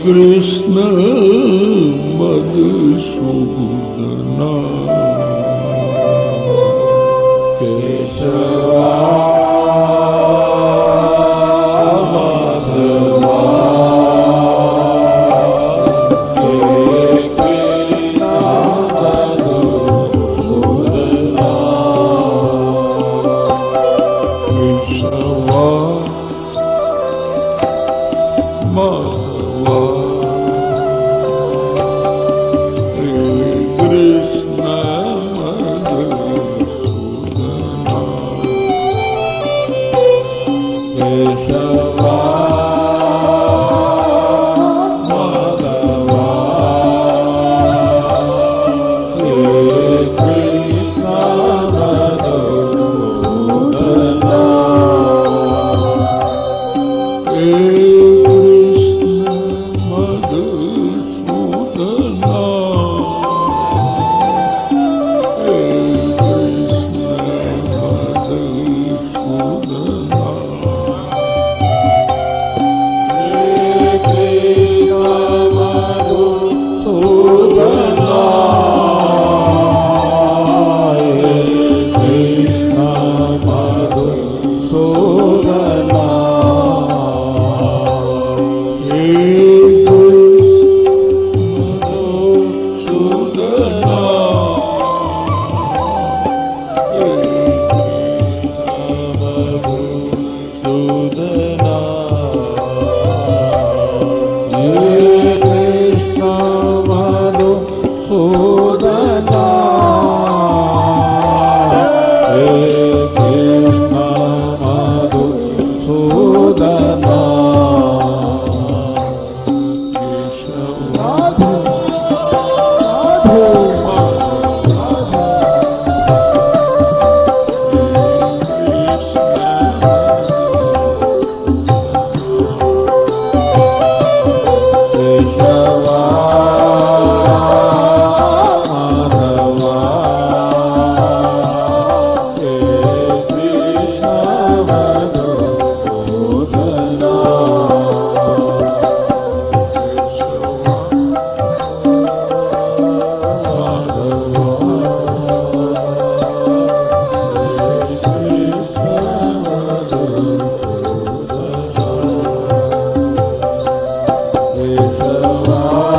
कृष्ण मधुसूदना केशवा माधवा कृष्ण मधुसूदना केशवा माधवा कृष्ण मधुसूदना केशवा माधवा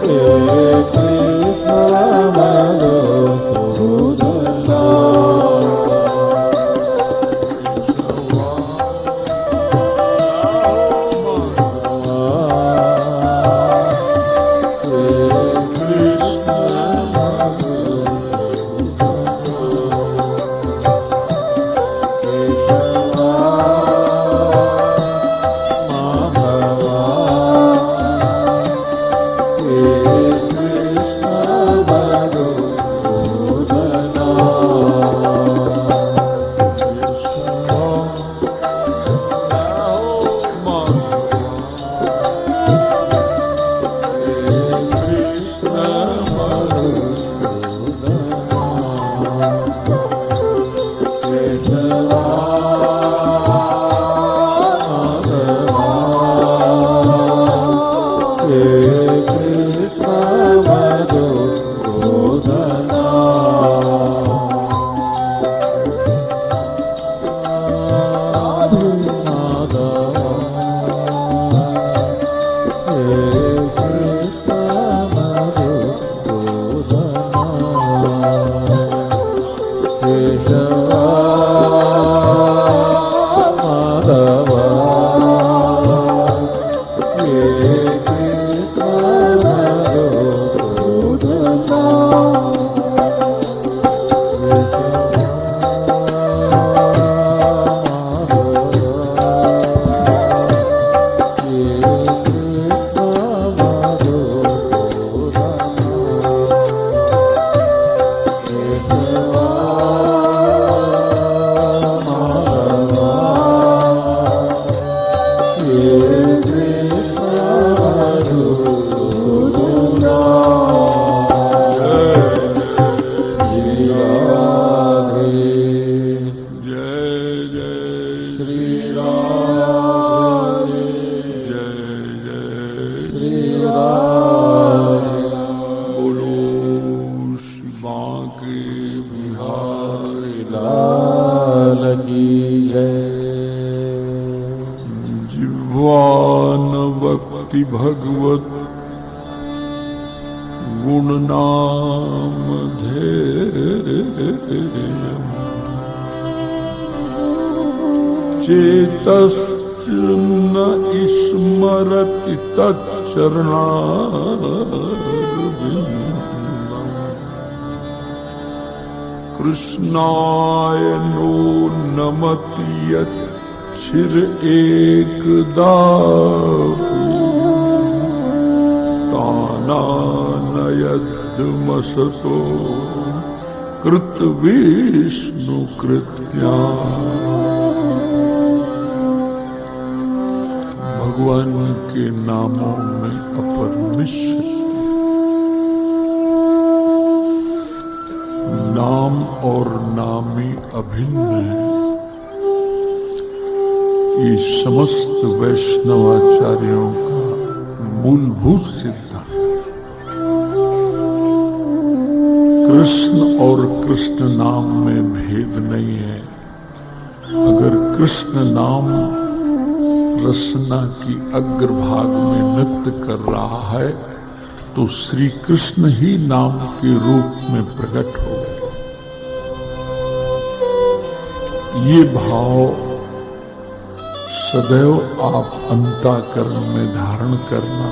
कृष्ण मधुसूदना जिह्वान भक्ति भगवत गुण नाम धेयम् चेतश्च न स्मरति तच्चरणारविन्दम् कृष्णाय नो नमति यच्छिर एकदापि तानानयद्धमसतो कृतविष्णुकृत्या। भगवान के नामों में अपरमित शक्ति, नाम और नामी अभिन्न है। ये समस्त वैष्णवाचार्यों का मूलभूत सिद्धांत। कृष्ण और कृष्ण नाम में भेद नहीं है। अगर कृष्ण नाम रसना की अग्रभाग में नृत्य कर रहा है तो श्री कृष्ण ही नाम के रूप में प्रकट हो गए। ये भाव सदैव आप अंतःकरण में धारण करना।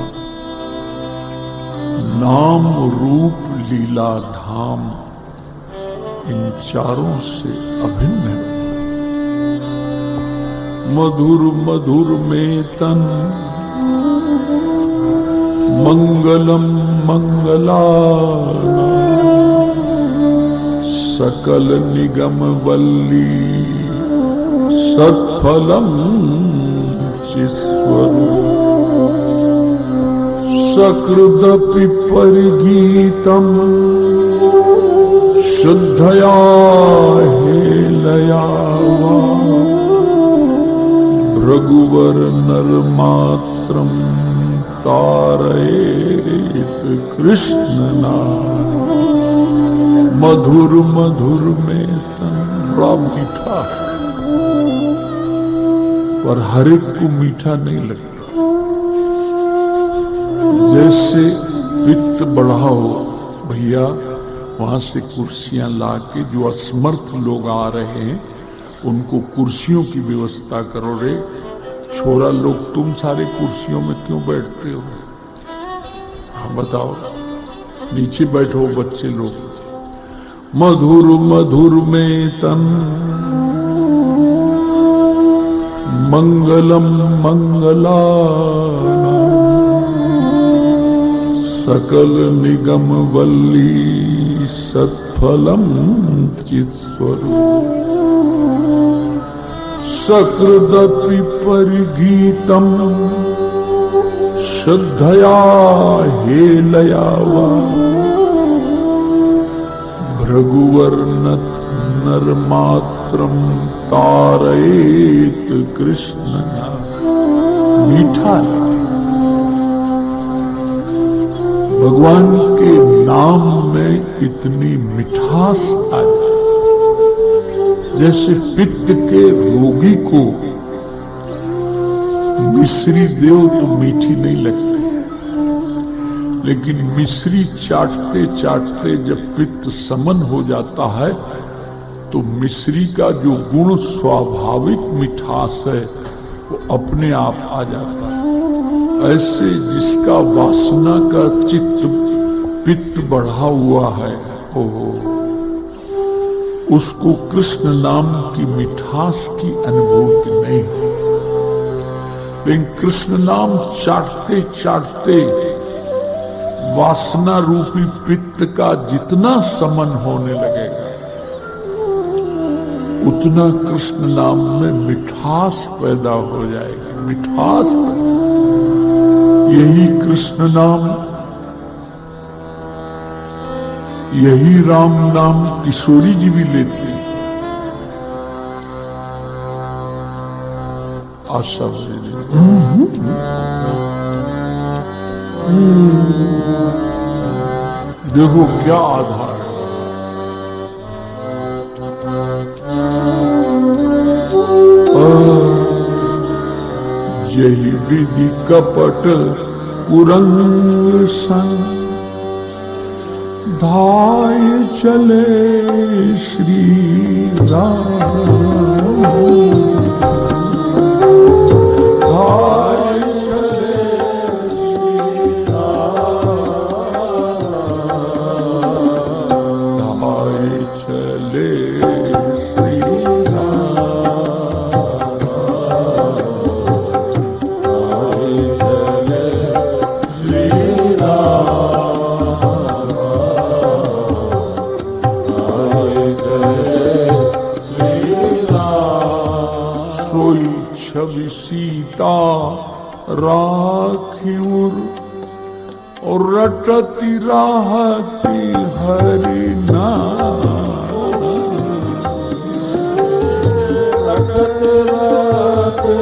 नाम रूप लीला धाम इन चारों से अभिन्न है। मधुर मधुर में तन मंगलम मंगलानां सकल निगम वल्ली सत्फलम चिस्वरूप सकृदपि परिगीतम शुद्धया हेलया भृगुवर नरमात्रम तारयेत कृष्णना। मधुर मधुर में तन बड़ा मीठा है, पर हर एक को मीठा नहीं लगता। जैसे पित्त बढ़ाओ भैया, वहां से कुर्सियां लाके जो असमर्थ लोग आ रहे हैं उनको कुर्सियों की व्यवस्था करो रे। छोरा लोग तुम सारे कुर्सियों में क्यों बैठते हो? हाँ बताओ, नीचे बैठो बच्चे लोग। मधुर मधुर में तन मंगलम मंगलानां सकल निगम वल्ली सत्फलम चित्स्वरूप सकृदपि परिगीतम श्रद्धया हेलया वा भृगुवर्णत नरमात्रम तारयेत कृष्णना। मीठा लगे। भगवान के नाम में इतनी मिठास आ जाए। जैसे पित्त के रोगी को मिश्री दो तो मीठी नहीं लगती, लेकिन मिश्री चाटते चाटते जब पित्त समन हो जाता है तो मिश्री का जो गुण स्वाभाविक मिठास है वो अपने आप आ जाता है। ऐसे जिसका वासना का चित्त पित्त बढ़ा हुआ है उसको कृष्ण नाम की मिठास की अनुभूति नहीं है। लेकिन कृष्ण नाम चाटते चाटते वासना रूपी पित्त का जितना समन होने लगेगा उतना कृष्ण नाम में मिठास पैदा हो जाएगी। मिठास यही कृष्ण नाम, यही राम नाम किशोरी जी भी लेते। आशा देखो क्या आधार है। यही विधि कपट कुरंग संग धाय चले श्री राम, धाय चले श्री राम, धाय चले श्री राम, धाय चले श्री राम, छवि सीता राखिउर और रटती राहती हरि नाम, रटती राहती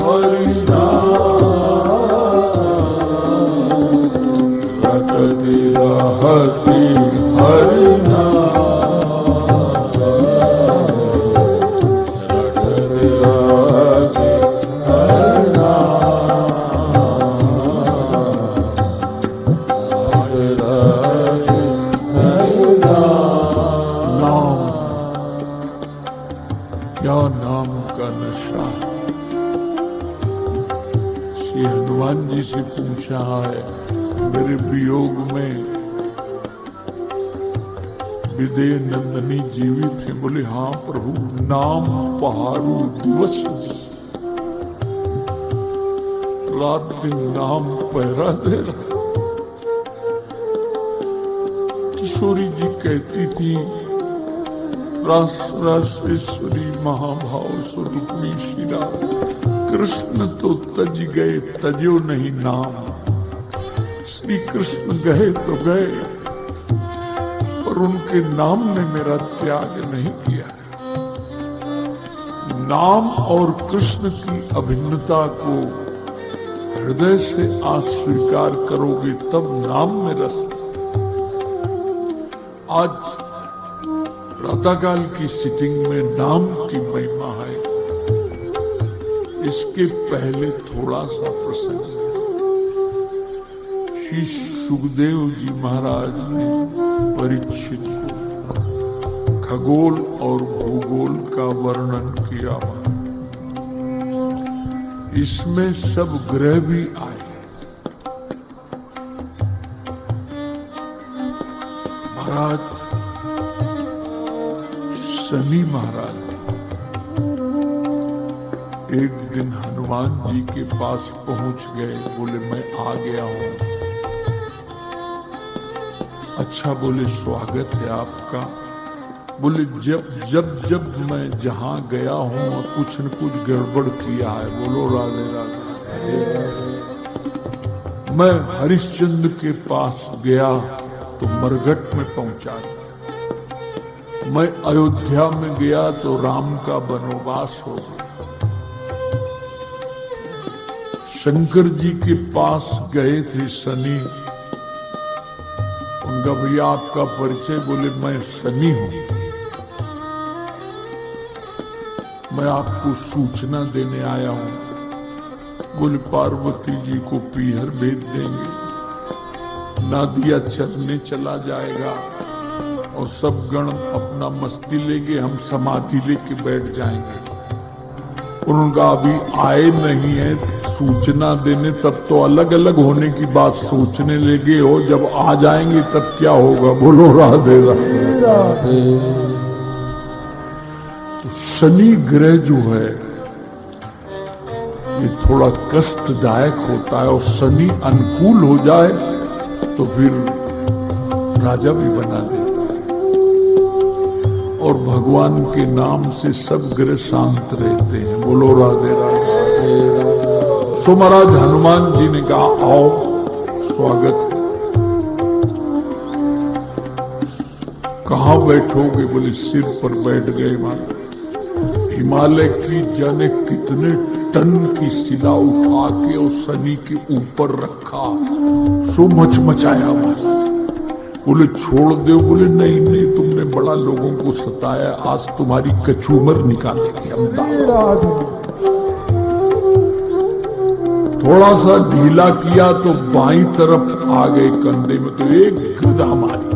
हरि नाम, रटती राहती हरि नाम, क्या नाम का नशा। श्री हनुमान जी से पूछा है मेरे वियोग में विदेह नंदनी जीवित है। बोले हाँ प्रभु, नाम पहारू दिवस, रात दिन नाम पहरा दे रहा। किशोरी जी कहती थी रास रासेश्वरी महाभाव स्वरूपी शिरा, कृष्ण तो तज गए तजो नहीं नाम। श्री कृष्ण गए तो गए पर उनके नाम ने मेरा त्याग नहीं किया। नाम और कृष्ण की अभिन्नता को हृदय से अस्वीकार करोगे तब नाम में रस। आज प्रातःकाल की सिटिंग में नाम की महिमा है। इसके पहले थोड़ा सा प्रसंग है। श्री सुखदेव जी महाराज ने परीक्षित को खगोल और भूगोल का वर्णन किया। इसमें सब ग्रह भी आए। महाराज शनि महाराज एक दिन हनुमान जी के पास पहुंच गए। बोले मैं आ गया हूं। अच्छा, बोले स्वागत है आपका। बोले जब मैं जहां गया हूं कुछ न कुछ गड़बड़ किया है। बोलो राधे राधे। मैं हरिश्चंद्र के पास गया तो मरघट में पहुंचा दिया। मैं अयोध्या में गया तो राम का वनवास हो गया। शंकर जी के पास गए थे शनि। उनका भैया आपका परिचय। बोले मैं शनि हूं, मैं आपको सूचना देने आया हूं। बोले पार्वती जी को पीहर भेज देंगे, नादिया चरने चला जाएगा और सब गण अपना मस्ती लेंगे, हम समाधि लेके बैठ जाएंगे। उनका अभी आए नहीं है सूचना देने, तब तो अलग अलग होने की बात सोचने लगे हो। जब आ जाएंगे तब क्या होगा। बोलो राधे राधे राधे। तो शनि ग्रह जो है ये थोड़ा कष्टदायक होता है, और शनि अनुकूल हो जाए तो फिर राजा भी बना देता है। और भगवान के नाम से सब ग्रह शांत रहते हैं। बोलो राधे राधे राधे। सो महाराज हनुमान जी ने कहा आओ, स्वागत है। कहां बैठोगे। बोले सिर पर बैठ गए। महाराज हिमालय की जाने कितने टन की शिला उठा के और शनि के ऊपर रखा। सो मचमचाया महाराज। बोले छोड़ दो। बोले नहीं नहीं, तुमने बड़ा लोगों को सताया, आज तुम्हारी कचूमर निकालेंगे हम। थोड़ा सा ढीला किया तो बाईं तरफ आ गए कंधे में, तो एक गदा मारी,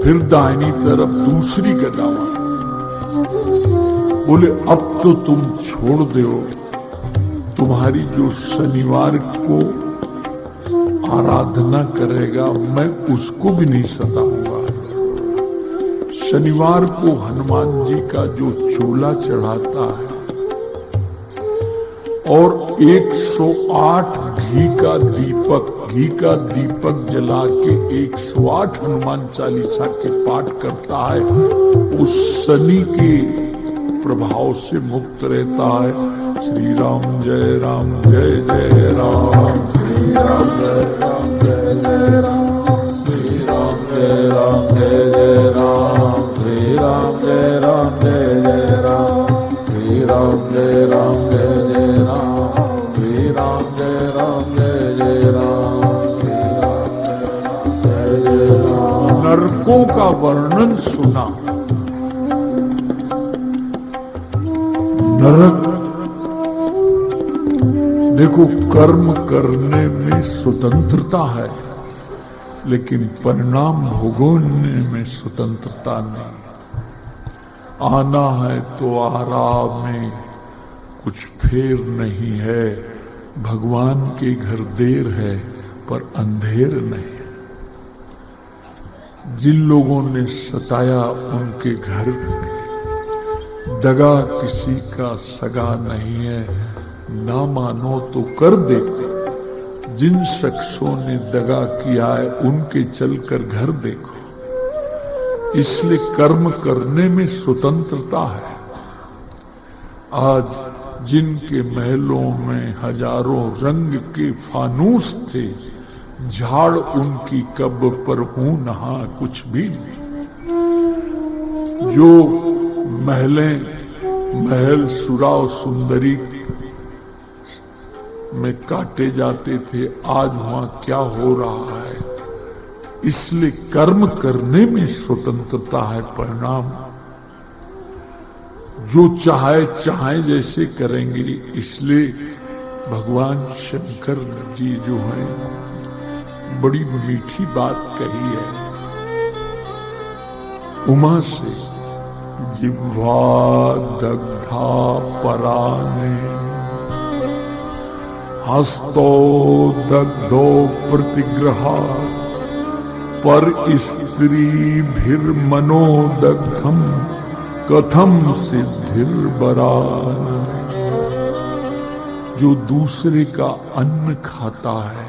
फिर दाहिनी तरफ दूसरी गदा मारी। बोले अब तो तुम छोड़ दो, तुम्हारी जो शनिवार को आराधना करेगा मैं उसको भी नहीं सताऊंगा। शनिवार को हनुमान जी का जो चोला चढ़ाता है और 108 घी का दीपक जला के 108 हनुमान चालीसा के पाठ करता है, उस शनि के प्रभाव से मुक्त रहता है। श्री राम जय राम जय जय राम, श्री राम जय राम जय जय राम, श्री राम जय राम जय जय राम, श्री राम जय राम जय जय राम, श्री राम जय राम जय जय राम, श्री राम जय राम जय जय राम, श्री राम जय राम जय जय राम। नरकों का वर्णन सुना। नरक देखो, कर्म करने में स्वतंत्रता है, लेकिन परिणाम भोगने में स्वतंत्रता नहीं। आना है तो आराम में, कुछ फेर नहीं है। भगवान के घर देर है पर अंधेर नहीं। जिन लोगों ने सताया उनके घर दगा किसी का सगा नहीं है। ना मानो तो कर देखो, जिन शख्सों ने दगा किया है उनके चलकर घर देखो। इसलिए कर्म करने में स्वतंत्रता है। आज जिनके महलों में हजारों रंग के फानूस थे, झाड़ उनकी कब्र पर हूं नहा कुछ भी नहीं। जो महल सुराव सुंदरी में काटे जाते थे, आज वहां क्या हो रहा है। इसलिए कर्म करने में स्वतंत्रता है। परिणाम जो चाहे जैसे करेंगे। इसलिए भगवान शंकर जी जो हैं, बड़ी मीठी बात कही है। उमा से जिह्वा दग्धा पराने, हस्तो दग्धो प्रतिग्रहा, पर स्त्री भीर मनो दग्धम कथम सिद्धिर्बरान। जो दूसरे का अन्न खाता है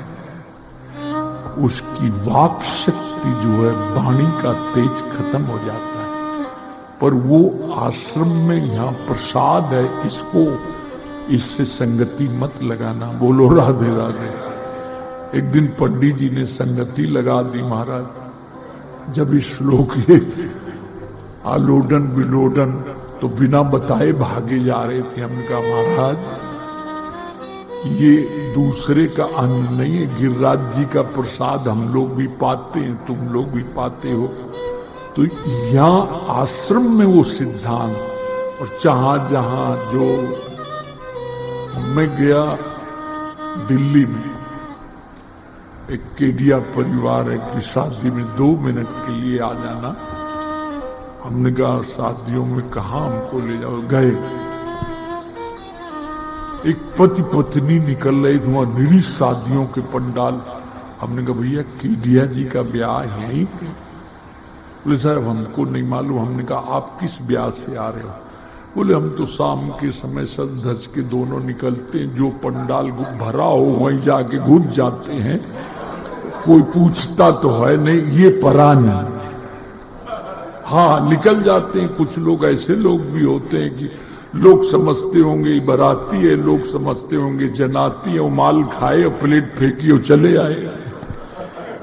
उसकी वाक शक्ति जो है, वाणी का तेज खत्म हो जाता है। पर वो आश्रम में यहाँ प्रसाद है, इससे संगति मत लगाना। बोलो राधे राधे। एक दिन पंडित जी ने संगति लगा दी महाराज। जब इस श्लोक ये आलोडन विलोडन तो बिना बताए भागे जा रहे थे। हमने कहा महाराज ये दूसरे का अन्न नहीं है, गिरिराज जी का प्रसाद हम लोग भी पाते हैं, तुम लोग भी पाते हो। तो यहाँ आश्रम में वो सिद्धांत, और जहां जो मैं गया दिल्ली में, एक केडिया परिवार है कि शादी में 2 मिनट के लिए आ जाना। हमने कहा शादियों में कहाँ हमको ले जाओ। गए, एक पति पत्नी निकल रहे थे, वहां निरी शादियों के पंडाल। हमने कहा भैया केडिया जी का ब्याह यहीं पे? बोले साहब हमको नहीं मालूम। हमने कहा आप किस ब्याह से आ रहे हो? बोले हम तो शाम के समय सज धज के दोनों निकलते हैं, जो पंडाल भरा हो वहीं जाके घुस जाते हैं, कोई पूछता तो है नहीं, ये परा नहीं। हाँ निकल जाते हैं। कुछ लोग ऐसे लोग भी होते हैं कि लोग समझते होंगे बराती है, लोग समझते होंगे जनाती है, वो माल खाए और प्लेट फेंकी और चले आए।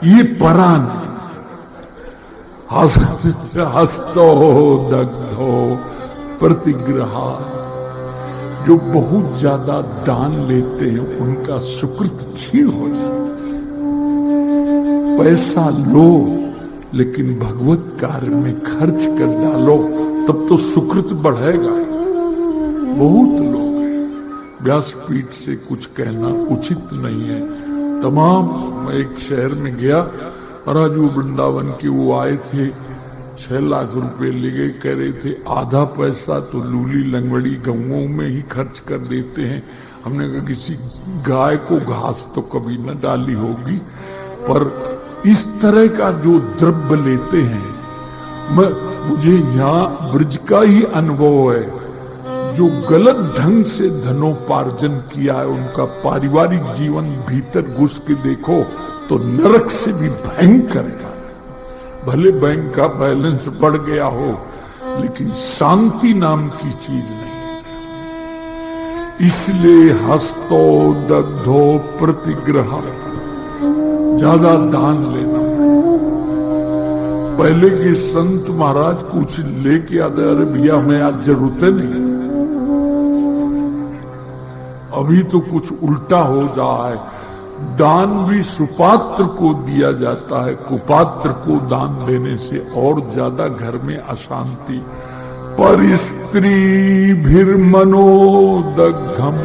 ये परा नहीं। हस्तो दग्धो प्रतिग्रहा। जो बहुत ज्यादा दान लेते हैं उनका सुकृत क्षीण हो जाए। पैसा लो लेकिन भगवत कार्य में खर्च कर डालो, तब तो सुकृत बढ़ेगा। बहुत लोग हैं व्यासपीठ से कुछ कहना उचित नहीं है। तमाम, मैं एक शहर में गया, महाराज वो वृंदावन के वो आए थे, 6 लाख रुपए ले गए, कह रहे थे आधा पैसा तो लूली लंगड़ी गऊओं में ही खर्च कर देते हैं। हमने कहा किसी गाय को घास तो कभी न डाली होगी, पर इस तरह का जो द्रव्य लेते हैं, मुझे यहाँ ब्रज का ही अनुभव है, जो गलत ढंग से धनोपार्जन किया है, उनका पारिवारिक जीवन भीतर घुस के देखो तो नरक से भी भयंकर है। भले बैंक का बैलेंस बढ़ गया हो, लेकिन शांति नाम की चीज नहीं है। इसलिए हस्तो दग्धो प्रतिग्रह, ज्यादा दान लेना। पहले के संत महाराज कुछ लेके आते, अरे भैया हमें आज जरूरत नहीं। अभी तो कुछ उल्टा हो रहा है, दान भी सुपात्र को दिया जाता है, कुपात्र को दान देने से और ज्यादा घर में अशांति। पर स्त्री भीर मनोदग्धम,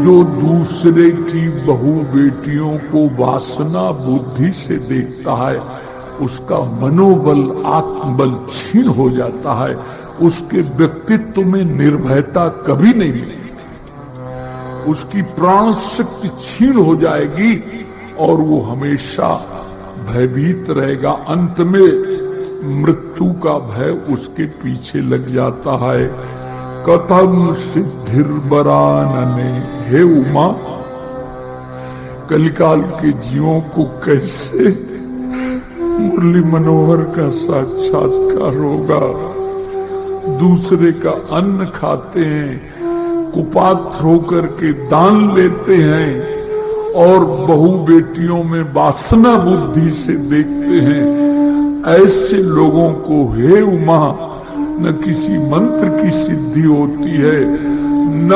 जो दूसरे की बहू बेटियों को वासना बुद्धि से देखता है, उसका मनोबल आत्मबल क्षीण हो जाता है, उसके व्यक्तित्व में निर्भयता कभी नहीं मिलेगी, उसकी प्राण शक्ति क्षीण हो जाएगी और वो हमेशा भयभीत रहेगा। अंत में मृत्यु का भय उसके पीछे लग जाता है। कथम सिद्धिर्बरानने, हे उमा, कलिकाल के जीवों को कैसे मुरली मनोहर का साक्षात्कार होगा। दूसरे का अन्न खाते हैं, कुपात्र होकर के दान लेते हैं और बहू बेटियों में वासना बुद्धि से देखते हैं। ऐसे लोगों को हे उमा, न किसी मंत्र की सिद्धि होती है, न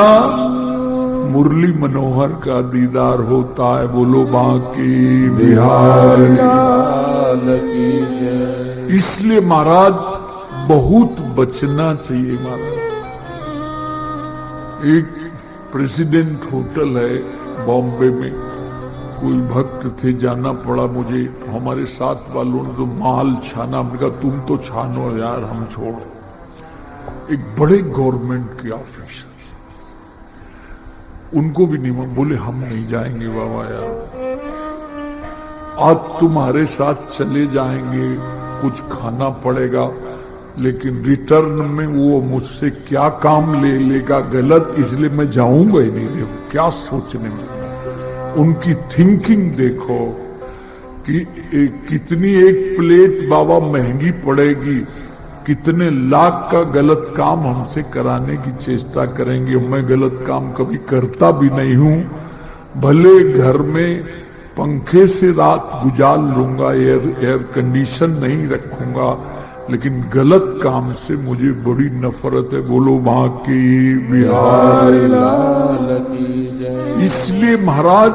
मुरली मनोहर का दीदार होता है। बोलो बांके बिहारी लाल की जय। इसलिए महाराज बहुत बचना चाहिए। महाराज, एक प्रेसिडेंट होटल है बॉम्बे में, कोई भक्त थे, जाना पड़ा मुझे। तो हमारे साथ वालों ने तो माल छाना, हमने कहा तुम तो छानो यार, हम छोड़ो। एक बड़े गवर्नमेंट के ऑफिसर, उनको भी नहीं, बोले हम नहीं जाएंगे बाबा यार, आज तुम्हारे साथ चले जाएंगे, कुछ खाना पड़ेगा, लेकिन रिटर्न में वो मुझसे क्या काम ले लेगा गलत, इसलिए मैं जाऊंगा ही नहीं। देखो क्या सोचने में, उनकी थिंकिंग देखो कि कितनी एक प्लेट बाबा महंगी पड़ेगी, कितने लाख का गलत काम हमसे कराने की चेष्टा करेंगे। मैं गलत काम कभी करता भी नहीं हूं, भले घर में पंखे से रात गुजार लूंगा, एयर कंडीशन नहीं रखूंगा, लेकिन गलत काम से मुझे बड़ी नफरत है। बोलो बांके बिहारी लाल की जय। इसलिए महाराज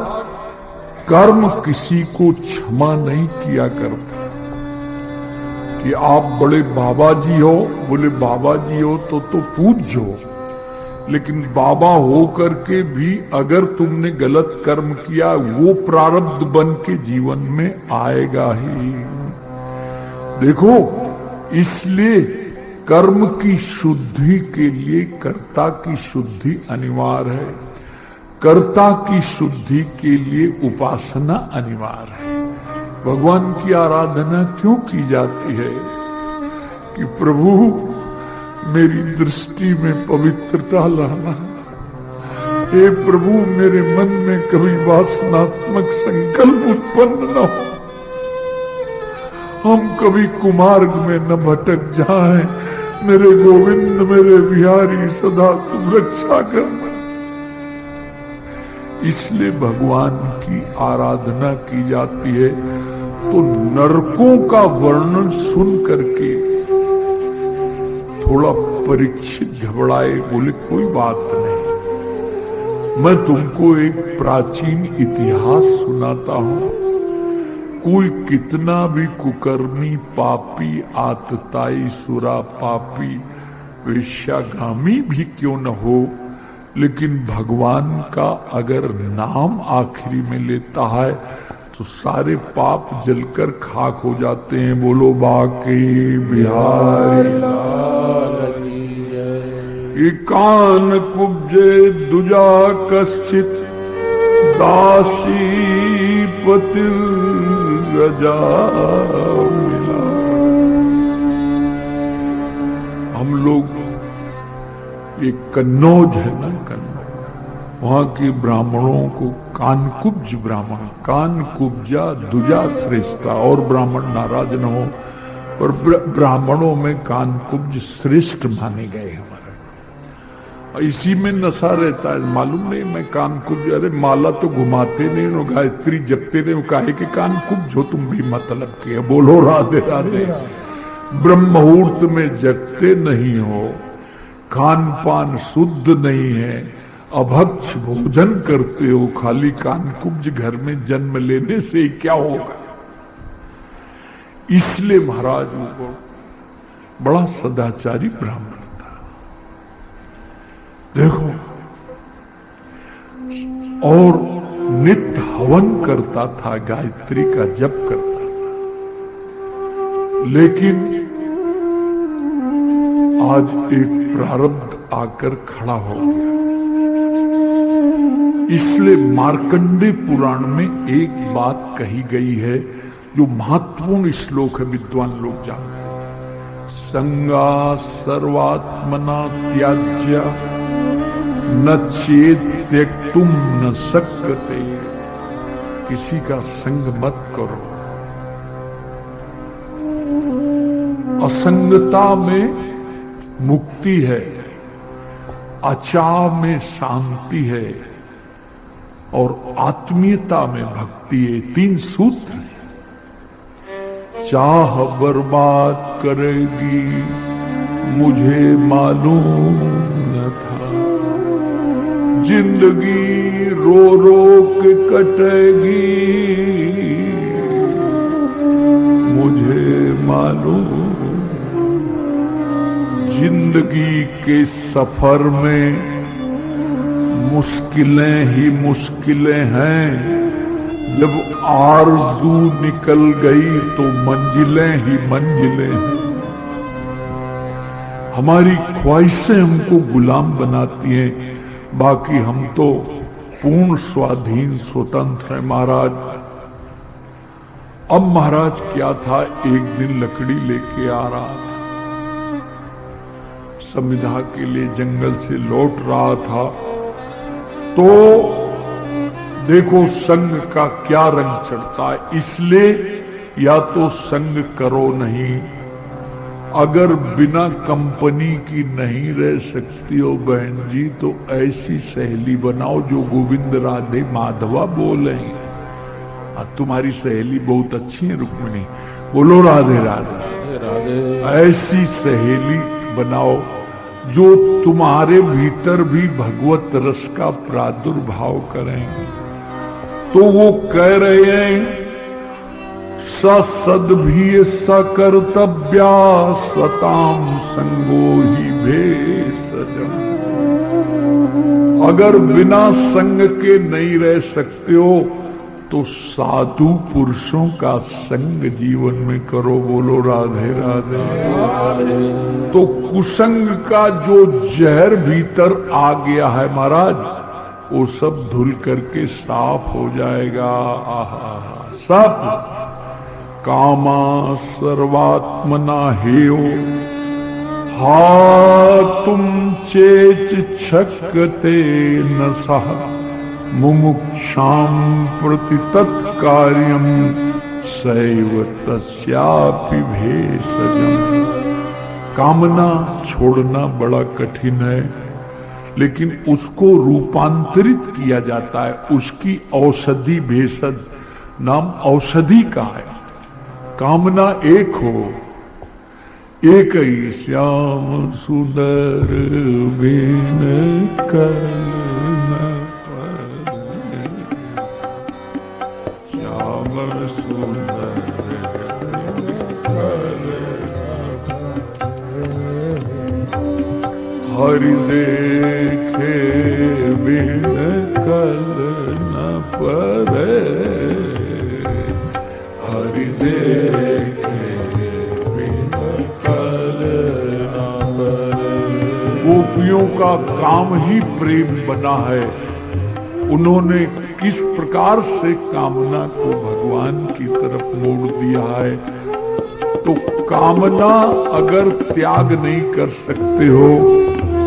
कर्म किसी को क्षमा नहीं किया करता कि आप बड़े बाबा जी हो, बोले बाबा जी हो तो पूज्य हो, लेकिन बाबा हो करके भी अगर तुमने गलत कर्म किया, वो प्रारब्ध बन के जीवन में आएगा ही। देखो, इसलिए कर्म की शुद्धि के लिए कर्ता की शुद्धि अनिवार्य है, कर्ता की शुद्धि के लिए उपासना अनिवार्य है। भगवान की आराधना क्यों की जाती है कि प्रभु मेरी दृष्टि में पवित्रता लाना, हे प्रभु मेरे मन में कभी वासनात्मक संकल्प उत्पन्न न हो, हम कभी कुमार्ग में न भटक जाएं, मेरे गोविंद मेरे बिहारी सदा तुम रक्षा करना। इसलिए भगवान की आराधना की जाती है। तो नरकों का वर्णन सुन करके थोड़ा परीक्षित घबराए, बोले कोई बात नहीं, मैं तुमको एक प्राचीन इतिहास सुनाता हूं। कोई कितना भी कुकर्मी पापी आतताई सुरा पापी वेश्यागामी भी क्यों न हो, लेकिन भगवान का अगर नाम आखिरी में लेता है तो सारे पाप जलकर खाक हो जाते हैं। बोलो बाके बिहारी लाल की जय। कान कुब्जे दुजा कश्चित दासी पतिर रजा मिला। हम लोग ये कन्नौज है ना, कन्नौज, वहां के ब्राह्मणों को कानकुब्ज ब्राह्मण, कानकुब्जा दुजा श्रेष्ठा, और ब्राह्मण नाराज न हो, पर ब्राह्मणों में कानकुब्ज श्रेष्ठ माने गए हमारे। इसी में नशा रहता है, मालूम नहीं। मैं कानकुब्ज, अरे माला तो घुमाते नहीं हो, गायत्री जपते नहीं हो, काहे कि कानकुब्ज हो तुम भी मतलब के। बोलो राधे राधे। ब्रह्म मुहूर्त में जगते नहीं हो, खान पान शुद्ध नहीं है, अभक्ष भोजन करते हो, खाली कानकुब्ज घर में जन्म लेने से क्या होगा। इसलिए महाराज वो बड़ा सदाचारी ब्राह्मण था। देखो, और नित्य हवन करता था, गायत्री का जप करता था। लेकिन आज एक प्रारब्ध आकर खड़ा हो गया। इसलिए मार्कंडे पुराण में एक बात कही गई है जो महत्वपूर्ण श्लोक है, विद्वान लोग जानते हैं। संगा सर्वात्मना त्याज्य न चेत त्यक्तुम न शक्यते। किसी का संग मत करो। असंगता में मुक्ति है, अचाव में शांति है, और आत्मीयता में भक्ति है। 3 सूत्र हैं। चाह बर्बाद करेगी मुझे मालूम न था, जिंदगी रो रो के कटेगी मुझे मालूम। जिंदगी के सफर में मुश्किलें ही मुश्किलें हैं, जब आरज़ू निकल गई तो मंजिलें ही मंजिलें हैं। हमारी ख्वाहिशें हमको गुलाम बनाती हैं, बाकी हम तो पूर्ण स्वाधीन स्वतंत्र हैं महाराज। अब महाराज क्या था, एक दिन लकड़ी लेके आ रहा था, समिधा के लिए जंगल से लौट रहा था, तो देखो संग का क्या रंग चढ़ता है। इसलिए या तो संग करो नहीं, अगर बिना कंपनी की नहीं रह सकती हो बहन जी, तो ऐसी सहेली बनाओ जो गोविंद राधे माधवा बोले। तुम्हारी सहेली बहुत अच्छी है रुक्मिणी, बोलो राधे राधे राधे। ऐसी सहेली बनाओ जो तुम्हारे भीतर भी भगवत रस का प्रादुर्भाव करेंगे। तो वो कह रहे हैं, सद्भी सकर्तव्या सताम संगो ही भेषजम। अगर बिना संग के नहीं रह सकते हो तो साधु पुरुषों का संग जीवन में करो। बोलो राधे राधे। तो कुसंग का जो जहर भीतर आ गया है महाराज, वो सब धुल करके साफ हो जाएगा। सब कामा सर्वात्मना हेयो हा तुम चेच छकते न सह मुमुक्षाम प्रति तत्कार्यम सैव तस्यापि भेषजम। कामना छोड़ना बड़ा कठिन है, लेकिन उसको रूपांतरित किया जाता है। उसकी औषधि भेषज नाम औषधि का है। कामना एक हो, एक ही श्याम सुंदर बिन करना पड़े। श्याम सुंदर हरि देखे बिन कल न परे, हरि देखे बिन कल न परे। गोपियों का काम ही प्रेम बना है। उन्होंने किस प्रकार से कामना को भगवान की तरफ मोड़ दिया है। तो कामना अगर त्याग नहीं कर सकते हो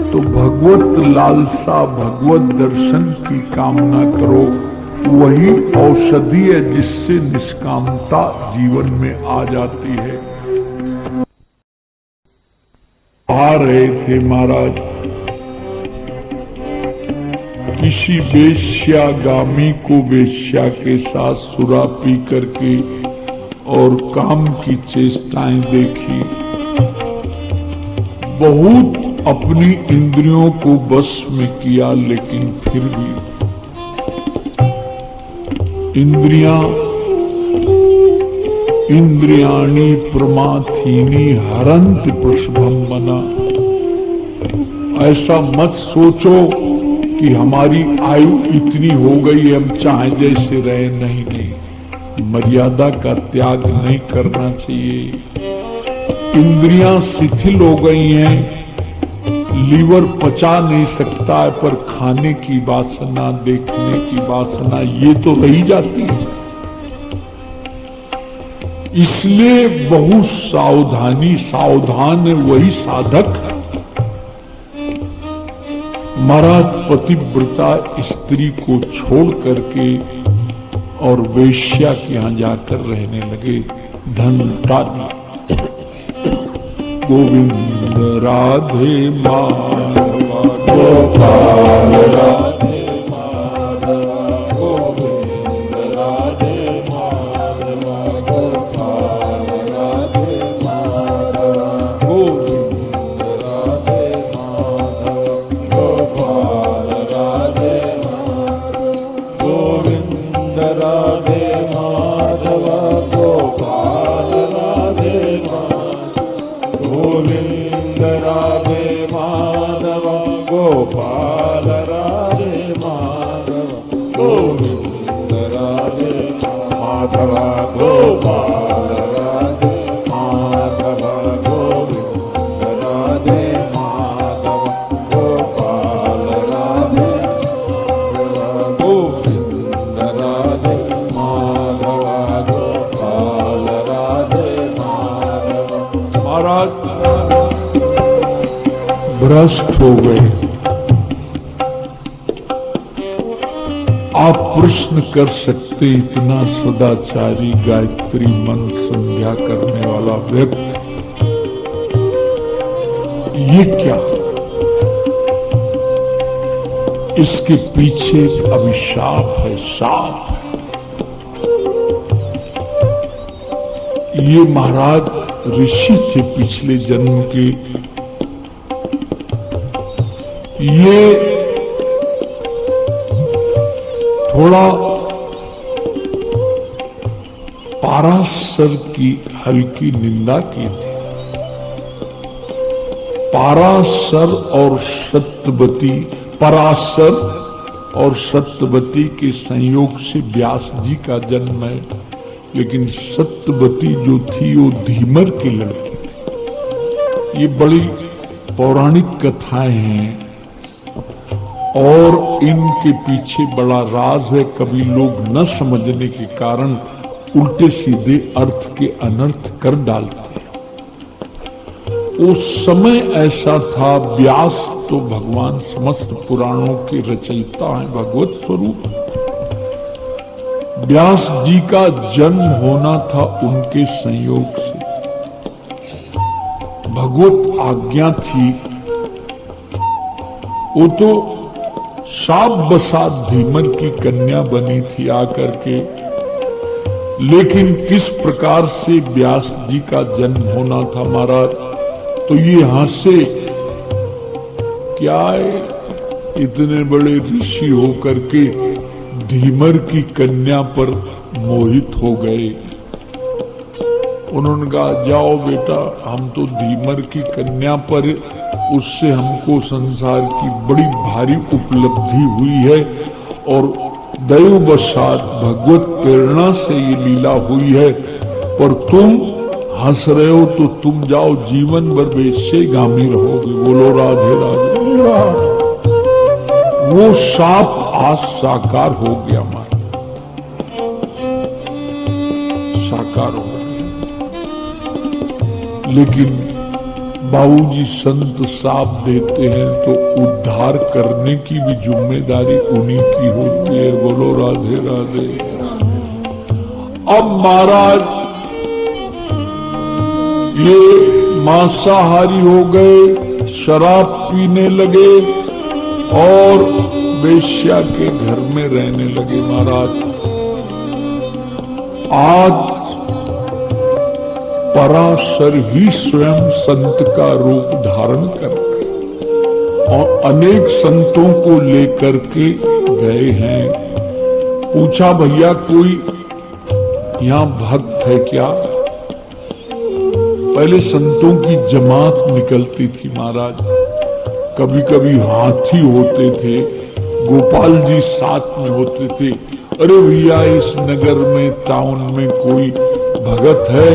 तो भगवत लालसा, भगवत दर्शन की कामना करो। वही औषधि है जिससे निष्कामता जीवन में आ जाती है। आ रहे थे महाराज, किसी वेश्यागामी को वेश्या के साथ सुरा पी करके और काम की चेष्टाएं देखी। बहुत अपनी इंद्रियों को बस में किया, लेकिन फिर भी इंद्रियाणि प्रमाथीनि हरन्ति प्रसभम मना। ऐसा मत सोचो कि हमारी आयु इतनी हो गई, हम चाहे जैसे रहे। नहीं नहीं, मर्यादा का त्याग नहीं करना चाहिए। इंद्रियां शिथिल हो गई हैं, लीवर पचा नहीं सकता है, पर खाने की वासना, देखने की वासना ये तो रही जाती है। इसलिए बहुत सावधान है वही साधक है। महाराज पतिव्रता स्त्री को छोड़ करके और वेश्या के यहां जाकर रहने लगे। धन टाली। गोविंद राधे माधवा गोपाल राधे माधवा, गोविंद राधे माधवा गोपाल राधे माधवा, गोविंद राधे माधवा गोपाल राधे माधवा, गोविंद राधे माधवा गोपाल राधे माधवा, गोविंद राधे माधवा गोपाल राधे माधवा, गोविंद राधे माधवा गोपाल राधे माधवा, गोविंद राधे माधवा गोपाल राधे माधवा, गोविंद राधे माधवा गोपाल राधे माधवा। महाराज भ्रष्ट हो गए। आप प्रश्न कर सकते, इतना सदाचारी गायत्री मंत्र संध्या करने वाला व्यक्ति ये क्या? इसके पीछे एक अभिशाप है, शाप है। ये महाराज ऋषि थे पिछले जन्म के। ये थोड़ा पाराशर की हल्की निंदा की थी। पाराशर और सत्यवती, पराशर और सत्यवती के संयोग से व्यास जी का जन्म है। लेकिन सत्यवती जो थी वो धीमर की लड़की थी। ये बड़ी पौराणिक कथाएं हैं और इनके पीछे बड़ा राज है। कभी लोग न समझने के कारण उल्टे सीधे अर्थ के अनर्थ कर डालते हैं। उस समय ऐसा था। व्यास तो भगवान समस्त पुराणों के रचयिता हैं, भगवत स्वरूप। व्यास जी का जन्म होना था उनके संयोग से। भगवत आज्ञा थी। वो तो साप बसात धीमर की कन्या बनी थी आकर के। लेकिन किस प्रकार से व्यास जी का जन्म होना था महाराज, तो ये यहां से क्या है, इतने बड़े ऋषि होकर के धीमर की कन्या पर मोहित हो गए। उन्होंने कहा जाओ बेटा, हम तो धीमर की कन्या पर उससे हमको संसार की बड़ी भारी उपलब्धि हुई है और दैववशात भगवत प्रेरणा से ये लीला हुई है। पर तुम हंस रहे हो तो तुम जाओ जीवन भर वेश्यगामी रहोगे। बोलो राधे राधे। वो शाप आज साकार हो गया, हमारा साकार हो गया। लेकिन बाबूजी संत साप देते हैं तो उद्धार करने की भी जिम्मेदारी उन्हीं की होती है। बोलो राधे राधे। अब महाराज ये मांसाहारी हो गए, शराब पीने लगे और वेश्या के घर में रहने लगे। महाराज आज पराशर ही स्वयं संत का रूप धारण करके और अनेक संतों को लेकर के गए हैं। पूछा भैया कोई यहां भक्त है क्या? पहले संतों की जमात निकलती थी महाराज। कभी कभी हाथी होते थे, गोपाल जी साथ में होते थे। अरे भैया इस नगर में टाउन में कोई भगत है?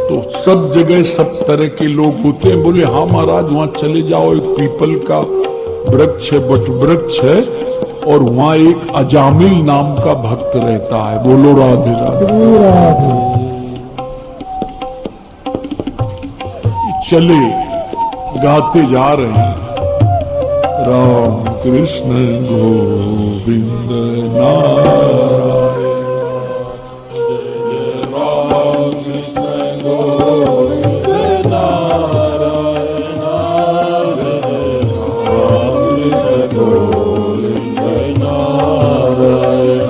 तो सब जगह सब तरह के लोग होते हैं। बोले हाँ महाराज वहां चले जाओ, एक पीपल का वृक्ष है, बट वृक्ष है और वहां एक अजामिल नाम का भक्त रहता है। बोलो राधे राधे। चले गाते जा रहे हैं राम कृष्ण गोविंद नारायण, राम कृष्ण गोविंद नारायण, राम कृष्ण गोविंद नारायण,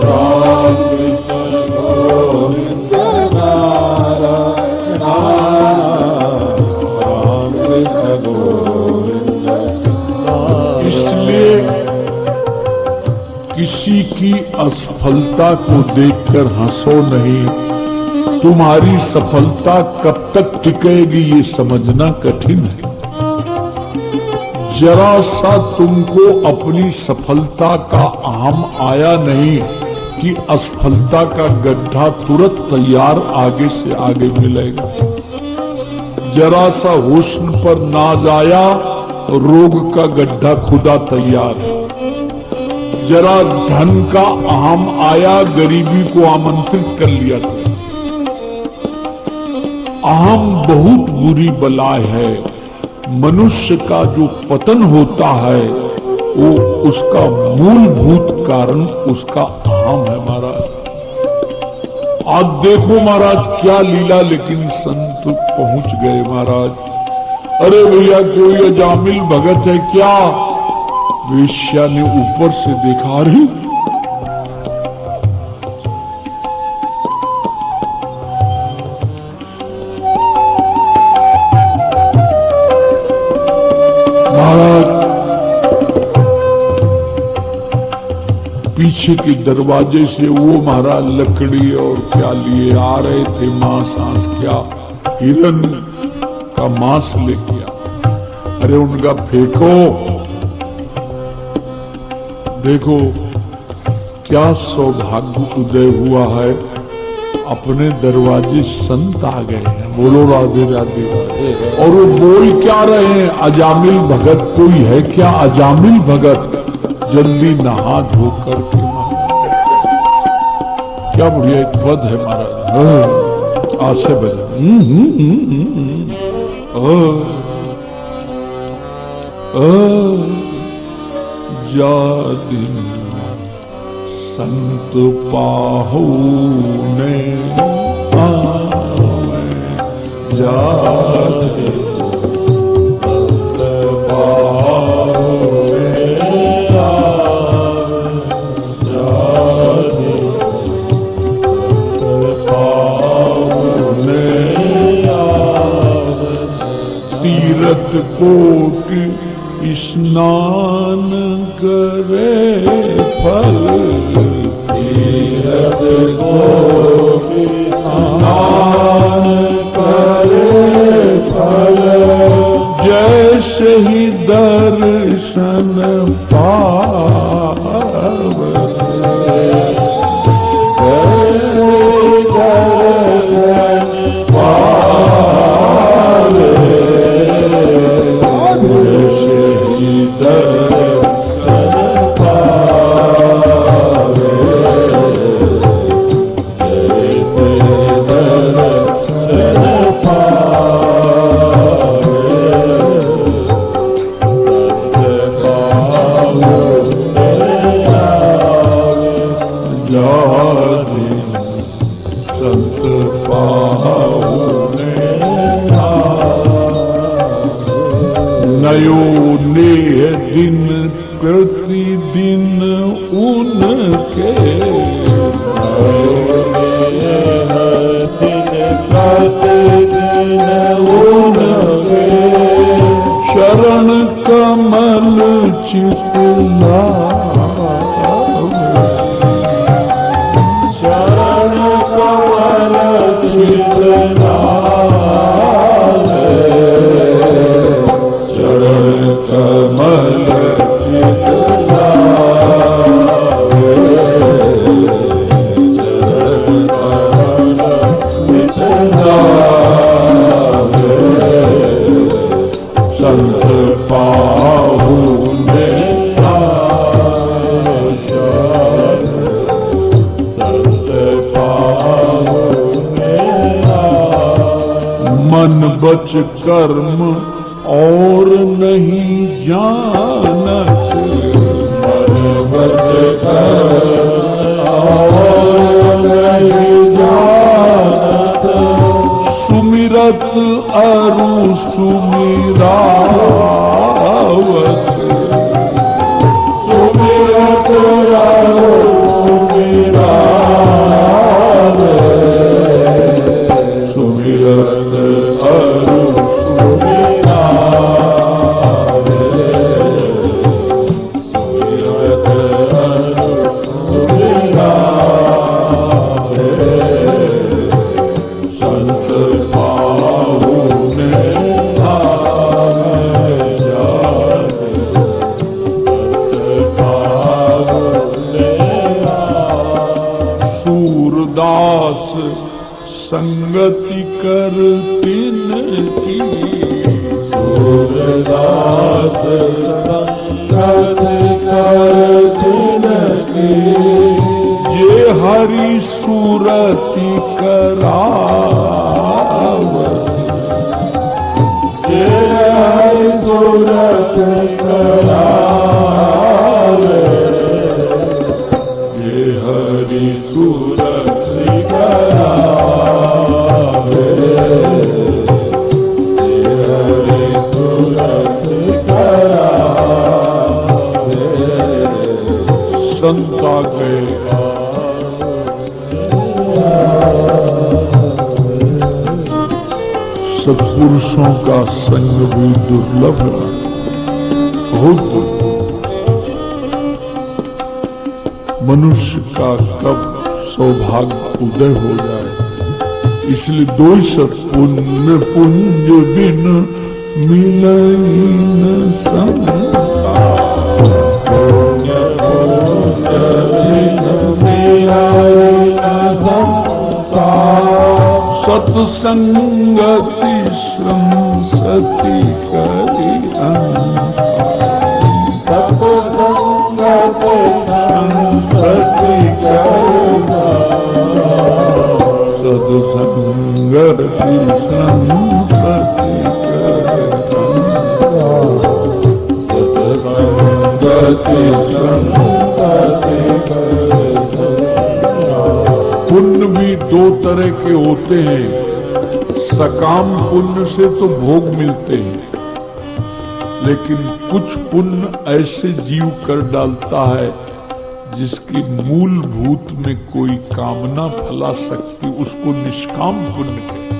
राम कृष्ण गोविंद नारायण, राम कृष्ण गोविंद। इसलिए किसी की असफलता को देखकर हंसो नहीं। तुम्हारी सफलता कब तक टिकेगी ये समझना कठिन है। जरा सा तुमको अपनी सफलता का अहम आया नहीं कि असफलता का गड्ढा तुरंत तैयार आगे से आगे मिलेगा। जरा सा हुस्न पर नाज आया, रोग का गड्ढा खुदा तैयार है। जरा धन का अहम आया, गरीबी को आमंत्रित कर लिया था। अहम बहुत बुरी बलाय है। मनुष्य का जो पतन होता है वो उसका मूलभूत कारण उसका अहम है महाराज। आज देखो महाराज क्या लीला, लेकिन संत पहुंच गए महाराज। अरे भैया कोई अजामिल भगत है क्या? वेश्या ने ऊपर से देखा, रही महाराज पीछे के दरवाजे से वो महाराज लकड़ी और क्या लिए आ रहे थे, मांस आंस क्या हिरन का मांस लेके आ। अरे उनका फेंको। देखो क्या सौभाग्य उदय हुआ है, अपने दरवाजे संत आ गए हैं। बोलो राधे राधे। और वो बोल क्या रहे हैं? अजामिल भगत कोई है क्या? अजामिल भगत जल्दी नहा धो करके। क्या बढ़िया एक पद है महाराज। आशे बजे जा दिन संत पाहुने आवे, जा दिन संत पाहुने आवे, जा दिन संत पाहुने आवे। तीरथ कोटि स्नान करे फल, तीरथ कोटि स्नान करे फल। पावे, संत पाहुने नयो नेह दिन प्रतिदिन उनके, शरण कमल चित लावे, शरण कमल चित लावे, शरण कमल चित लावे, शरण कमल चित लावे, संत पाहुने संत पाहुने मन बच कर्म और नहीं जानत, मन बच कर्म और नहीं जानत, सुमिरत अरु सुमिरावत, सुमिरत अरु सुमिरावत, सुमिरत अरु सुमिरावत, सुमिरत अरु सुमिरावत, संत पाहुने आवे जाते, संत पाहुने आवे। सूरदास संगति कर तिनकी, सूरदास संगति कर तिनकी, जे हरि सूरति करावत, जे हरि सूरति करावे, जे हरि सूरति करावे, जे हरि सूरति करावे, संत आ गए। सत्पुरुषों का संग भी दुर्लभ है, बहुत दुर्लभ। मनुष्य का कब सौभाग्य उदय हो जाए, इसलिए दो ही शब्द पुण्य पुंज बिन मिलई न संता, पुण्य पुंज बिन मिलई न संता, सत्संगति संसति करि अंता, सत्संगति संसति करि अंता, सत्संगति संसति करि अंता, सत्संगति संसति करि अंता। पुण्य भी दो तरह के होते हैं, सकाम पुण्य से तो भोग मिलते हैं, लेकिन कुछ पुण्य ऐसे जीव कर डालता है जिसकी मूलभूत में कोई कामना फला सकती, उसको निष्काम पुण्य कहते।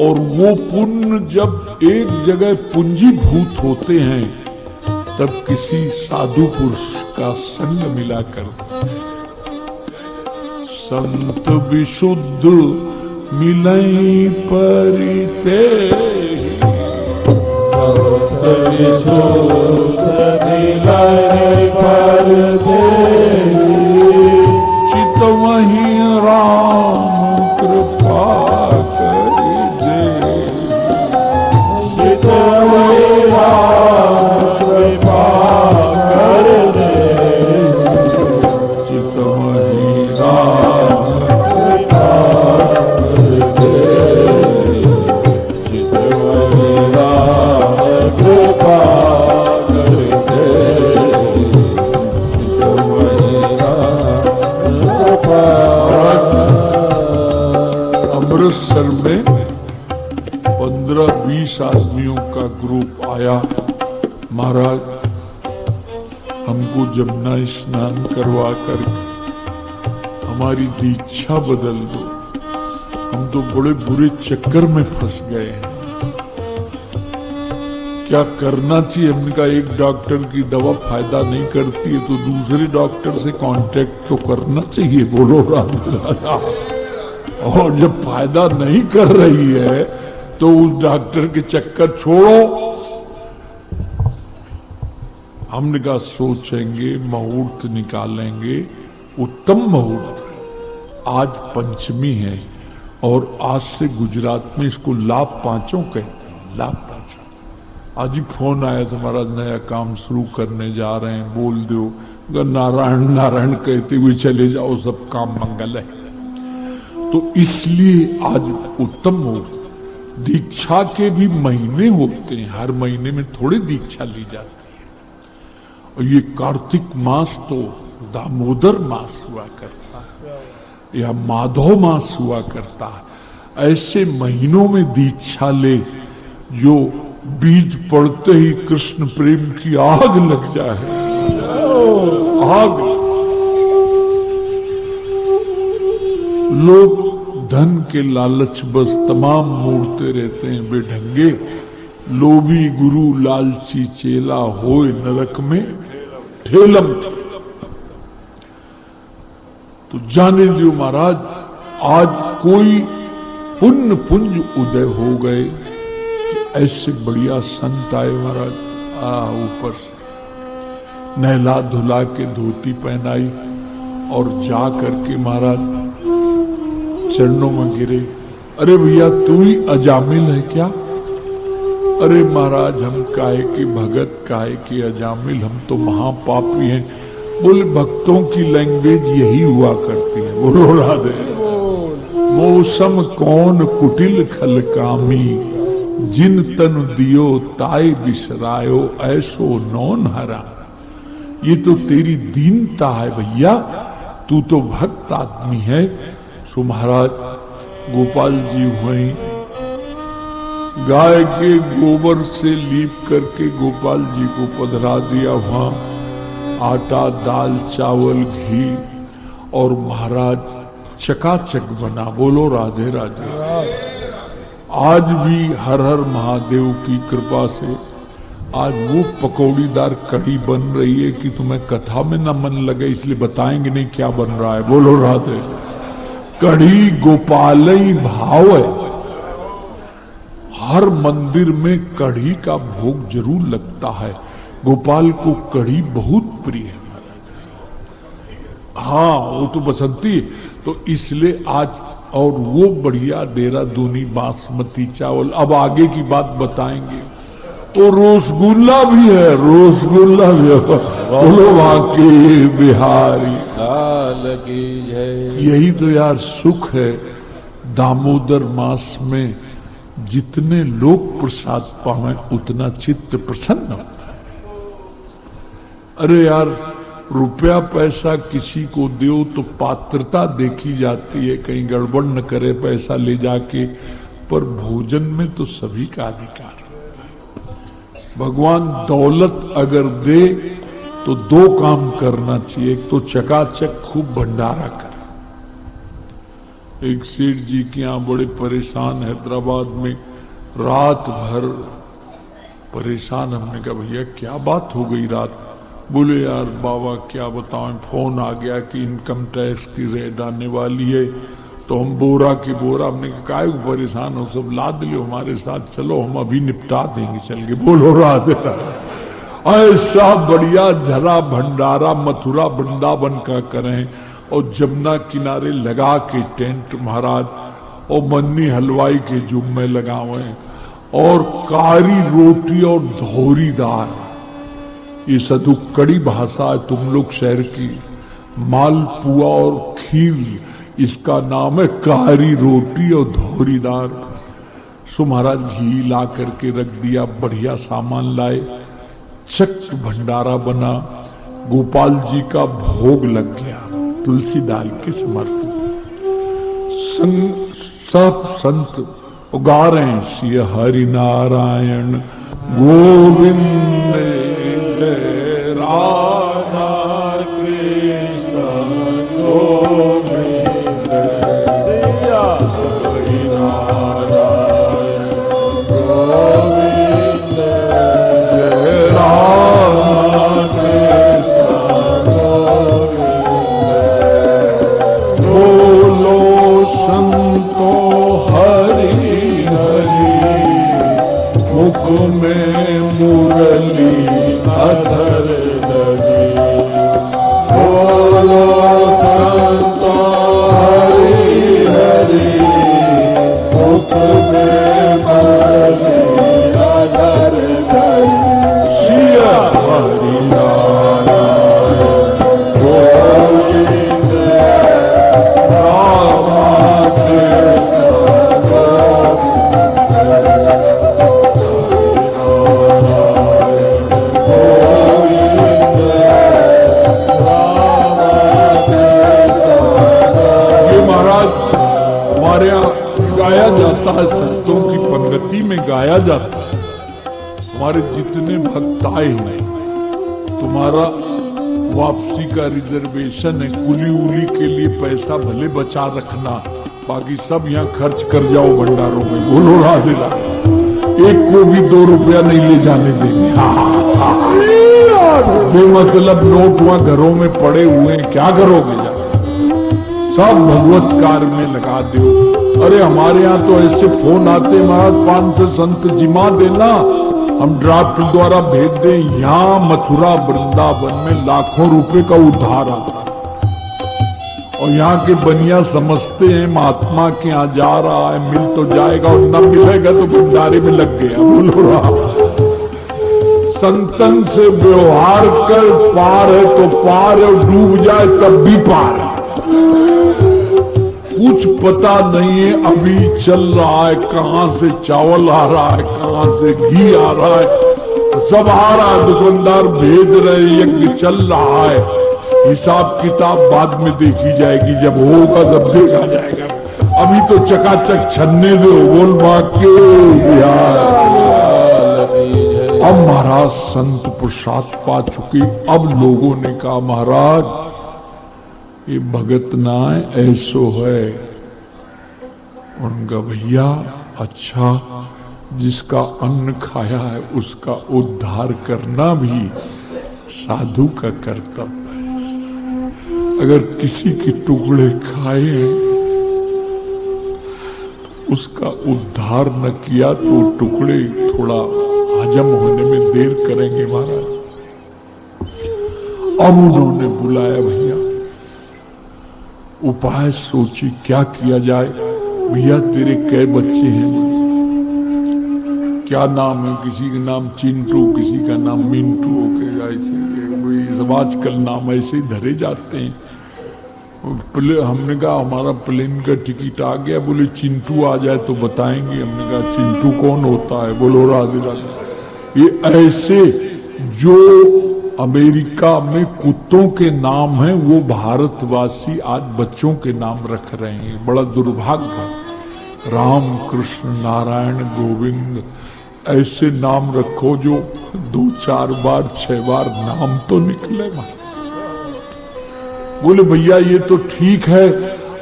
और वो पुण्य जब एक जगह पूंजीभूत होते हैं तब किसी साधु पुरुष का संग मिला करते हैं। संत विशुद्ध मिलई परिते, संत विशुद्ध कर पर चितवही राम कृपा कर दे, चितवही राम कृपा कर दे, चितवही राम कृपा कर दे, चितवही राम कृपा कर दे, चितवही राम कृपा। अमृतसर में 15-20 आदमियों का ग्रुप आया। महाराज हमको जमुना स्नान करवा कर हमारी दीक्षा बदल दो, हम तो बड़े बुरे चक्कर में फंस गए हैं, क्या करना चाहिए? हमने कहा एक डॉक्टर की दवा फायदा नहीं करती है तो दूसरे डॉक्टर से कांटेक्ट तो करना चाहिए। बोलो राधा। और जब फायदा नहीं कर रही है तो उस डॉक्टर के चक्कर छोड़ो। हमने कहा सोचेंगे, मुहूर्त निकालेंगे। उत्तम मुहूर्त आज पंचमी है और आज से गुजरात में इसको लाभ पांचों कहते हैं। लाभ पांचों आज ही फोन आया था, हमारा नया काम शुरू करने जा रहे हैं, बोल दो। नारायण नारायण कहते हुए चले जाओ, सब काम मंगल है। तो इसलिए आज उत्तम मुहूर्त। दीक्षा के भी महीने होते हैं, हर महीने में थोड़ी दीक्षा ली जाती है। और ये कार्तिक मास तो दामोदर मास हुआ करता है या माधव मास हुआ करता है। ऐसे महीनों में दीक्षा ले जो बीज पड़ते ही कृष्ण प्रेम की आग लग जाए। आग लोग धन के लालच बस तमाम मोड़ते रहते हैं बेढंगे। लोभी गुरु लालची चेला होए नरक में ठेलम। तो जाने दो महाराज, आज कोई पुण्य पुंज उदय हो गए कि ऐसे बढ़िया संत आए महाराज। ऊपर से नहला धुला के धोती पहनाई और जा करके महाराज चरणों में गिरे। अरे भैया तू ही अजामिल है क्या? अरे महाराज हम काहे के भगत, काहे के अजामिल, हम तो महापापी हैं। बोले भक्तों की लैंग्वेज यही हुआ करती है। बोलो राधे। मौसम कौन कुटिल खल कामी, जिन तन दियो ताय बिसरायो, ऐसो नौन हरा। ये तो तेरी दीनता है भैया, तू तो भक्त आदमी है। सो महाराज गोपाल जी हुए, गाय के गोबर से लीप करके गोपाल जी को पधरा दिया। वहां आटा दाल चावल घी और महाराज चकाचक बना। बोलो राधे राधे। आज भी हर हर महादेव की कृपा से आज वो पकौड़ीदार कढ़ी बन रही है कि तुम्हें कथा में न मन लगे, इसलिए बताएंगे नहीं क्या बन रहा है। बोलो राधे। कढ़ी गोपालई भाव है। हर मंदिर में कढ़ी का भोग जरूर लगता है। गोपाल को कढ़ी बहुत प्रिय है। हाँ वो तो बसंती है, तो इसलिए आज और वो बढ़िया देहरादूनी बासमती चावल। अब आगे की बात बताएंगे। तो रसगुल्ला भी है, रसगुल्ला भी है। बोलो बाकी बिहारी लाल की जय। यही तो यार सुख है दामोदर मास में। जितने लोग प्रसाद पावे उतना चित्त प्रसन्न होता है। अरे यार रुपया पैसा किसी को दो तो पात्रता देखी जाती है, कहीं गड़बड़ न करे पैसा ले जाके, पर भोजन में तो सभी का अधिकार होता है। भगवान दौलत अगर दे तो दो काम करना चाहिए। एक तो चकाचक खूब भंडारा करे। एक सेठ जी के यहाँ बड़े परेशान, हैदराबाद में रात भर परेशान। हमने कहा भैया क्या बात हो गई रात? बोले यार बाबा क्या बताएं, फोन आ गया कि इनकम टैक्स की रेड आने वाली है, तो हम बोरा की बोरा। हमने कहा काहे को परेशान हो, सब लाद लो हमारे साथ, चलो हम अभी निपटा देंगे चल के। बोलो राधे। ऐसा बढ़िया झरा भंडारा मथुरा वृंदावन का करें और जमुना किनारे लगा के टेंट महाराज और मन्नी हलवाई के जुम्मे लगावे और कारी रोटी और धोरी दाल। ये सदु कड़ी भाषा है तुम लोग शहर की। मालपुआ और खीर, इसका नाम है कारी रोटी और धोरी दाल। सो महाराज घी ला करके रख दिया, बढ़िया सामान लाए, चक भंडारा बना, गोपाल जी का भोग लग गया तुलसी डाल के समर्पित। सब संत उगा रहे हैं श्री हरि नारायण गोविंद जय राधा कृष्ण गोविंद सिया हरि नारायण गोविंद जय राधा कृष्ण गोविंद। बोलो संतो हरि हरि मुख में मुरली अधर लगी। बोलो संतो हरि हरि मुख में मुरली अधर लगी। सिया हरि नारायण गोविंद राधा कृष्ण गाया जाता है, संतों की पंगति में गाया जाता है। हमारे जितने भक्त आए हैं, तुम्हारा वापसी का रिजर्वेशन है, कुली उली के लिए पैसा भले बचा रखना, बाकी सब यहाँ खर्च कर जाओ भंडारों में। बोलो राधे राधे। एक को भी 2 रुपया नहीं ले जाने देंगे। बेमतलब नोट वहां घरों में पड़े हुए हैं, क्या करोगे जाके? सब भगवत कार्य में लगा दो। अरे हमारे यहाँ तो ऐसे फोन आते महाराज 500 संत जिमा देना, हम ड्राफ्ट द्वारा भेज दें। यहाँ मथुरा वृंदावन में लाखों रुपए का उद्धार आता है और यहाँ के बनिया समझते हैं महात्मा के यहाँ जा रहा है, मिल तो जाएगा और न मिलेगा तो भंडारे में लग गया। बोलो रहा संतन से व्यवहार कर, पार है तो पार है, डूब जाए तब भी पार है। कुछ पता नहीं है अभी चल रहा है, कहां से चावल आ रहा है, कहां से घी आ रहा है, सब आ रहा है, दुकानदार भेज रहे, यज्ञ चल रहा है। हिसाब किताब बाद में देखी जाएगी, जब होगा तब देखा जाएगा। अभी तो चकाचक छन्ने दो, बोल बाके बिहार। अब महाराज संत प्रसाद पा चुके। अब लोगों ने कहा महाराज ये भगत नाय ऐसो है। उनका भैया अच्छा, जिसका अन्न खाया है उसका उद्धार करना भी साधु का कर्तव्य है। अगर किसी के टुकड़े खाए उसका उद्धार न किया तो टुकड़े थोड़ा हजम होने में देर करेंगे महाराज। अब उन्होंने बुलाया भैया, उपाय सोची क्या किया जाए। भैया तेरे कै बच्चे हैं? क्या नाम है? किसी का नाम चिंटू, किसी का नाम मिंटू हो गया। ऐसे सब आजकल नाम ऐसे ही धरे जाते हैं। हमने कहा हमारा प्लेन का टिकट आ गया, बोले चिंटू आ जाए तो बताएंगे। हमने कहा चिंटू कौन होता है? बोलो राधे राधे। ये ऐसे जो अमेरिका में कुत्तों के नाम हैं वो भारतवासी आज बच्चों के नाम रख रहे हैं। बड़ा दुर्भाग्य। राम कृष्ण नारायण गोविंद ऐसे नाम रखो जो 2 4 बार 6 बार नाम तो निकले। बोले भैया ये तो ठीक है,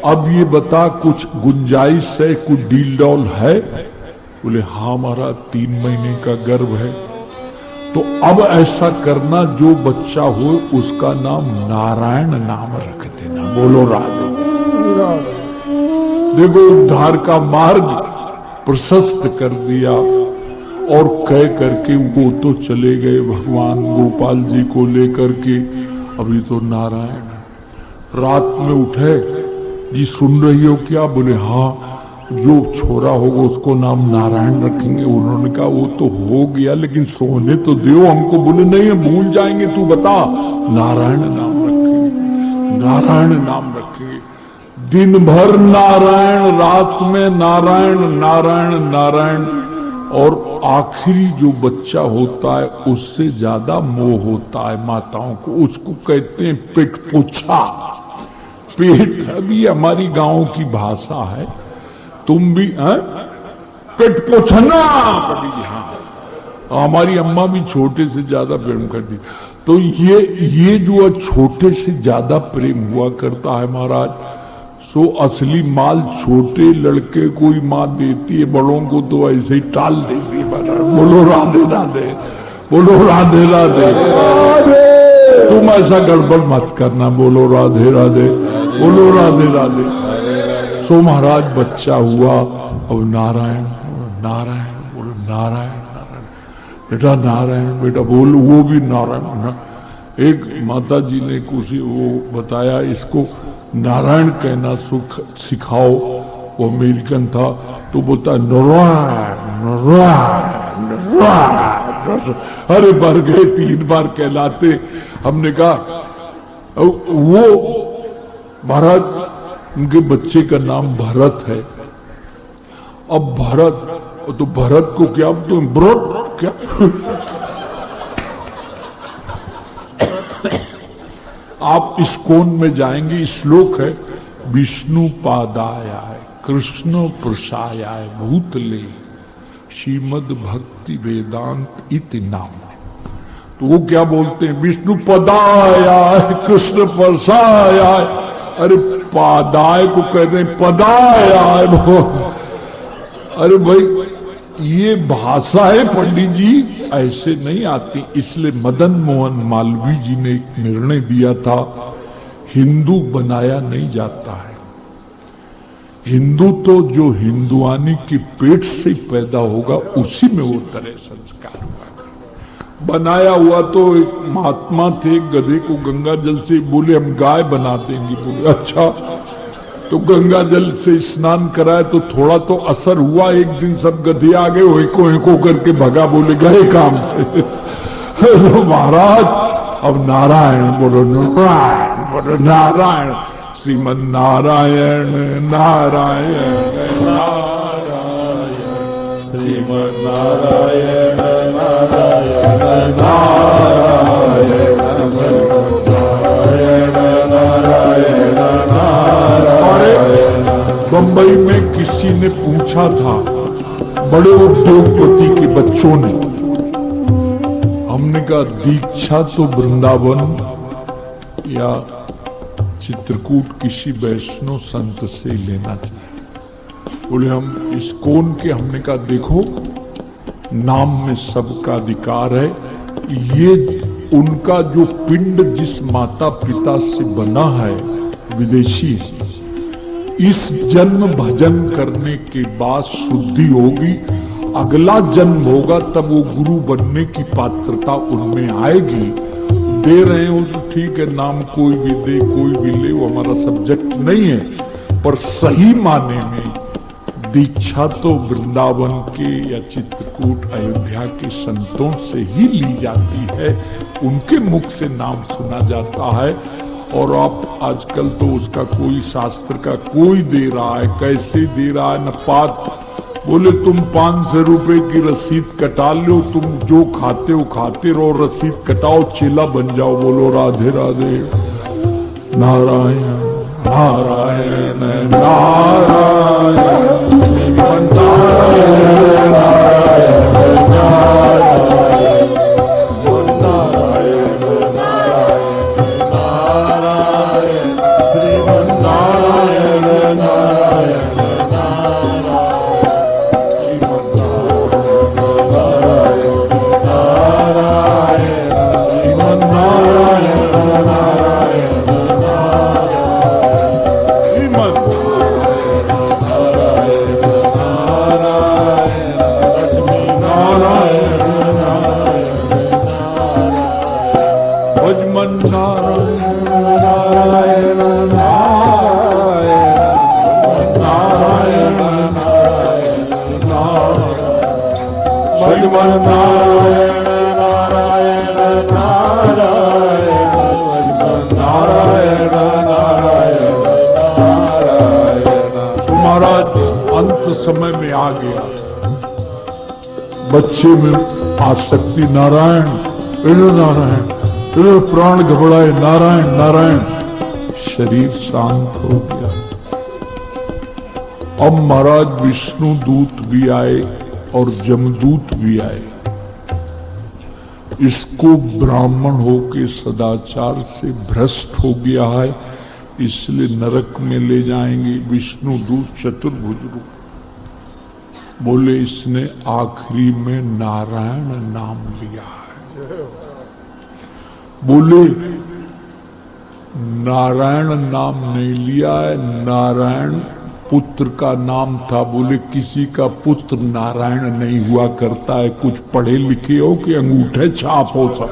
अब ये बता कुछ गुंजाइश है, कुछ डील डॉल है? बोले हाँ हमारा 3 महीने का गर्भ है। तो अब ऐसा करना, जो बच्चा हो उसका नाम नारायण नाम रख देना। बोलो राधे। देखो उद्धार का मार्ग प्रशस्त कर दिया। और कह करके वो तो चले गए भगवान गोपाल जी को लेकर के। अभी तो नारायण रात में उठे, जी सुन रही हो क्या? बोले हाँ, जो छोरा होगा उसको नाम नारायण रखेंगे। उन्होंने कहा वो तो हो गया, लेकिन सोने तो दो हमको। बोले नहीं, भूल जाएंगे, तू बता। नारायण नाम रखेंगे, नारायण नाम रखेंगे। दिन भर नारायण, रात में नारायण नारायण नारायण। और आखिरी जो बच्चा होता है उससे ज्यादा मोह होता है माताओं को, उसको कहते हैं पेट पोछा। पेट अभी हमारी गांव की भाषा है, तुम भी पेट पोछना पड़ी। हाँ, हमारी अम्मा भी छोटे से ज्यादा प्रेम करती। तो ये जो छोटे से ज्यादा प्रेम हुआ करता है महाराज, सो असली माल छोटे लड़के को ही माँ देती है, बड़ों को तो ऐसे ही टाल देती है महाराज। बोलो राधे राधे, बोलो राधे राधे। तुम ऐसा गड़बड़ मत करना, बोलो राधे राधे, बोलो राधे राधे। सो महाराज बच्चा हुआ, अब नारायण नारायण, बोलो नारायण नारायण, बेटा नारायण, बेटा बोल, वो भी नारायण। एक माता जी ने कुछ वो बताया, इसको नारायण कहना सिखाओ। वो अमेरिकन था, तो बोलता नारायण नारायण नारायण। अरे भर गए, 3 बार कहलाते। हमने कहा वो महाराज उनके बच्चे का नाम भरत है। अब भरत, तो भरत को क्या तो ब्रत क्या आप इस्कॉन में जाएंगे, श्लोक है, विष्णु पादाय कृष्ण प्रसायाय भूतले श्रीमद भक्ति वेदांत इति नाम। तो वो क्या बोलते हैं, विष्णु पदाय कृष्ण प्रसायाय। अरे पादाय को कहते हैं पदाय। अरे भाई ये भाषा है पंडित जी, ऐसे नहीं आती। इसलिए मदन मोहन मालवीय जी ने एक निर्णय दिया था, हिंदू बनाया नहीं जाता है। हिंदू तो जो हिंदुआनी के पेट से पैदा होगा उसी में वो तरह संस्कार होगा। बनाया हुआ तो एक महात्मा थे, गधे को गंगा जल से, बोले हम गाय बना देंगे। बोले अच्छा, तो गंगा जल से स्नान कराए तो थोड़ा तो असर हुआ। एक दिन सब गधे आ गए, हेको हेको करके भगा, बोले गए काम से। तो महाराज अब नारायण बोलो, नारायण बोलो, नारायण श्रीमन नारायण नारायण नारायण श्रीमन नारायण नारायण नारायण नारायण नारायण। बंबई में किसी ने पूछा था, बड़े उद्योगपति के बच्चों ने, हमने कहा दीक्षा तो वृंदावन या चित्रकूट किसी वैष्णव संत से लेना चाहिए। बोले हम इस्कॉन के, हमने कहा देखो नाम में सबका अधिकार है। ये उनका जो पिंड जिस माता पिता से बना है विदेशी, इस जन्म भजन करने के बाद शुद्धि होगी, अगला जन्म होगा तब वो गुरु बनने की पात्रता उनमें आएगी। दे रहे हो तो ठीक है, नाम कोई भी दे कोई भी ले, वो हमारा सब्जेक्ट नहीं है। पर सही माने में दीक्षा तो वृंदावन के या चित्रकूट अयोध्या के संतों से ही ली जाती है, उनके मुख से नाम सुना जाता है। और आप आजकल तो उसका कोई शास्त्र का कोई दे रहा है, कैसे दे रहा है न पात। बोले तुम 500 रुपए की रसीद कटा लो, तुम जो खाते हो खाते रहो, रसीद कटाओ, चेला बन जाओ। बोलो राधे राधे, नारायण नारायण नारायण नारायण नारायण नारायण नारायण नारायण नारायण भगवान नारायण नारायण नारायण नारायण नारायण नारायण। तो महाराज अंत समय में आ गया, बच्चे में आसक्ति, नारायण इधर नारायण, इधर प्राण घबराए, नारायण नारायण, शरीर शांत हो गया। अब महाराज विष्णु दूत भी आए और जमदूत भी आए। इसको ब्राह्मण होके सदाचार से भ्रष्ट हो गया है, इसलिए नरक में ले जाएंगे। विष्णु दूत चतुर्भुज रूप, बोले इसने आखिरी में नारायण नाम लिया है। बोले नारायण नाम नहीं लिया है, नारायण पुत्र का नाम था। बोले किसी का पुत्र नारायण नहीं हुआ करता है, कुछ पढ़े लिखे हो कि अंगूठे छाप हो सब।